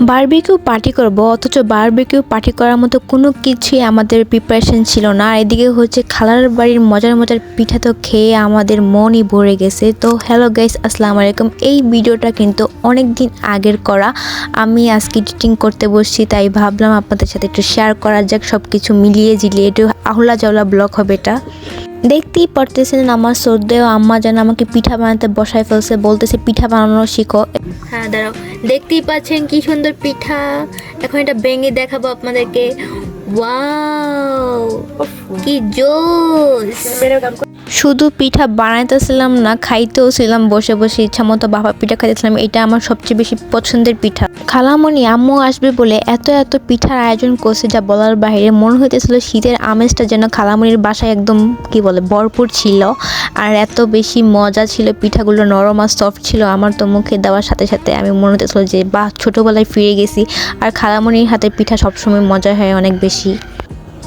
Barbecue party করব, অথচ barbecue party করার মতো কোনো কিছুই আমাদের প্রিপারেশন ছিল না। আর এদিকে হচ্ছে খালার বাড়ির মজার মজার পিঠা তো খেয়ে আমাদের মনই ভরে গেছে। তো হ্যালো গাইস, আসসালামু আলাইকুম। এই ভিডিওটা কিন্তু অনেক দিন আগের করা, আমি আজকে এডিটিং করতে বসছি, তাই ভাবলাম আপনাদের সাথে একটু শেয়ার করা যাক। সব কিছু মিলিয়ে ঝিলিয়ে একটু আহলা জাওলা ব্লগ হবে এটা। দেখতেই পারতেছেন আমার সর্দেও আম্মা যেন আমাকে পিঠা বানাতে বসায় ফেলছে, বলতেছে পিঠা বানানো শিখো। হ্যাঁ দাঁড়াও, দেখতেই পাচ্ছেন কি সুন্দর পিঠা। এখন এটা ভেঙে দেখাবো আপনাদেরকে। ওয়াও, কি জোস! শুধু পিঠা বানাইতেছিলাম না, খাইতেও ছিলাম বসে বসে ইচ্ছা মতো। বাবা পিঠা খাইতেছিলাম, এটা আমার সবচেয়ে বেশি পছন্দের পিঠা। খালামণি আম্মু আসবে বলে এত এত পিঠার আয়োজন করছে যা বলার বাইরে। মনে হইতেছিল শীতের আমেজটা যেন খালামণির বাসায় একদম কি বলে ভরপুর ছিল। আর এত বেশি মজা ছিল, পিঠাগুলো নরম আর সফট ছিল। আমার তো মুখে দেওয়ার সাথে সাথে আমি মনে হতেছিল যে বাহ, ছোটোবেলায় ফিরে গেছি। আর খালামণির হাতে পিঠা সবসময় মজা হয় অনেক বেশি।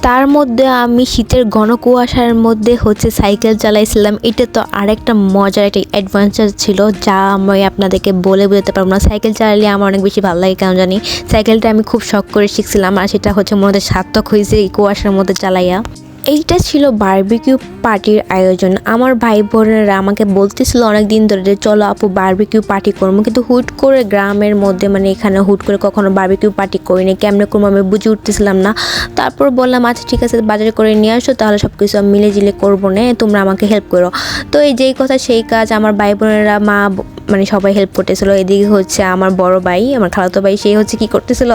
তার মধ্যে আমি শীতের ঘন কুয়াশার মধ্যে হচ্ছে সাইকেল চালাইছিলাম। এটা তো আরেকটা মজার একটা অ্যাডভেঞ্চার ছিল, যা আমি আপনাদেরকে বলে বোঝাতে পারবো না। সাইকেল চালালে আমার অনেক বেশি ভালো লাগে, কেন জানি। সাইকেলটা আমি খুব শখ করে শিখছিলাম, আর সেটা হচ্ছে মনে হচ্ছে সার্থক হয়েছে এই কুয়াশার মধ্যে চালাইয়া। এইটা ছিল বারবিকিউ পার্টির আয়োজন। আমার ভাই বোনেরা আমাকে বলতেছিল অনেক দিন ধরে যে চলো আপু বারবিকিউ পার্টি করবো, কিন্তু হুট করে গ্রামের মধ্যে মানে এখানে হুট করে কখনো বারবিকিউ পার্টি করিনি, কেমনে করবো আমি বুঝে উঠতেছিলাম না। তারপর বললাম আচ্ছা ঠিক আছে, বাজারে করে নিয়ে আসো, তাহলে সব কিছু মিলে জিলে করবো না, তোমরা আমাকে হেল্প করো। তো এই যেই কথা সেই কাজ, আমার ভাই বোনেরা মা মানে সবাই হেল্প করতেছিল। এদিকে হচ্ছে আমার বড় ভাই, আমার খালাতো ভাই, সেই হচ্ছে কি করতেছিল,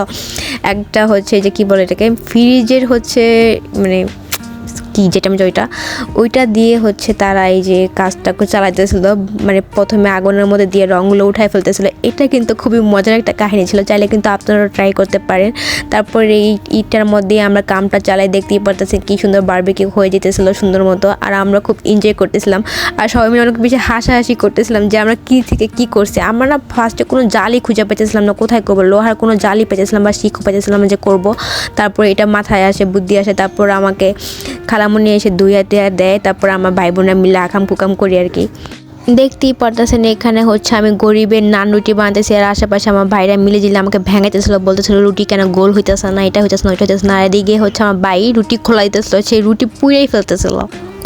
একটা হচ্ছে যে কি বলে এটাকে, ফ্রিজের হচ্ছে মানে কি যেটা আমি ওইটা দিয়ে হচ্ছে তারা এই যে কাজটা চালাইতেছিল। মানে প্রথমে আগুনের মধ্যে দিয়ে রঙগুলো উঠায় ফেলতেছিল। এটা কিন্তু খুবই মজার একটা কাহিনী ছিল, চাইলে কিন্তু আপনারা ট্রাই করতে পারেন। তারপরে এই ইটার মধ্যে আমরা কামটা চালাই, দেখতেই পারতেছেন কি সুন্দর বারবিকিউ হয়ে যেতেছিল সুন্দর মতো। আর আমরা খুব এনজয় করতেছিলাম, আর সবাই মিলে অনেক বেশি হাসাহাসি করতেছিলাম যে আমরা কি থেকে কি করছি। আমরা না ফার্স্টে কোনো জালই খুঁজে পেতেছিলাম না, কোথায় করবো, লোহার কোনো জালই পেতেছিলাম বা শিখও পেতেছিলাম যে করবো। তারপর এটা মাথায় আসে, বুদ্ধি আসে, তারপর আমাকে খালামুনি এসে দুই হাতে দেয়। তারপর আমার ভাই বোনেরা মিলে আকাম কুকাম করি আর কি। দেখতেই পারতেছেন এখানে হচ্ছে আমি গরিবের নান রুটি বানাতেছি, আর আশেপাশে আমার ভাইরা মিলে জিলে আমাকে ভেঙাইতেছিল, বলতেছিল রুটি কেন গোল হইতেছে না, এটা হইতেছে না, ওইটা হইতেছে না। আর এদিকে হচ্ছে আমার ভাই রুটি খোলাইতেছিল, সেই রুটি পুড়েই ফেলতেছিল।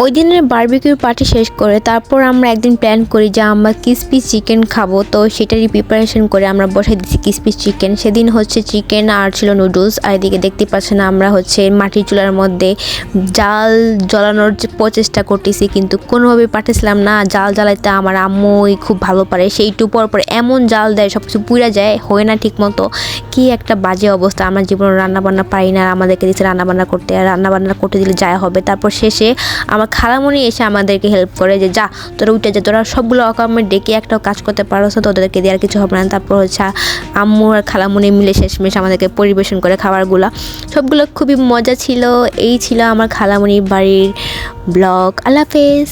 ওই দিনের বারবিকিউ পার্টি শেষ করে তারপর আমরা একদিন প্ল্যান করি যে আমরা ক্রিসপি চিকেন খাবো। তো সেটারই প্রিপারেশন করে আমরা বসাই দিচ্ছি ক্রিসপি চিকেন। সেদিন হচ্ছে চিকেন আর ছিল নুডলস। আর এদিকে দেখতে পাচ্ছেন আমরা হচ্ছে মাটির চুলার মধ্যে জাল জ্বালানোর প্রচেষ্টা করতেছি, কিন্তু কোনোভাবেই পারতেছিলাম না। জাল জ্বালাইতে আমার আম্মুই খুব ভালো পারে, সেইটু পর এমন জাল দেয় সব কিছু পুড়ে যায়, হয় না ঠিক মতো। কি একটা বাজে অবস্থা, আমরা জীবনে রান্নাবান্না পারি না, আমাদেরকে দিচ্ছে রান্নাবান্না করতে, আর রান্নাবান্না করতে দিলে যায় হবে। তারপর শেষে আমার খালামণি এসে আমাদেরকে হেল্প করে যে যা তোরা উঠে যা, তোরা সবগুলো অকামে ডেকে একটাও কাজ করতে পারো, তো তোদেরকে দিয়ে আর কিছু হবে না। তারপর হচ্ছে আম্মু আর খালামণি মিলে শেষমেশ আমাদেরকে পরিবেশন করে খাবারগুলো। সবগুলো খুবই মজা ছিল। এই ছিল আমার খালামণির বাড়ির ব্লগ। আল্লাহ হাফেজ।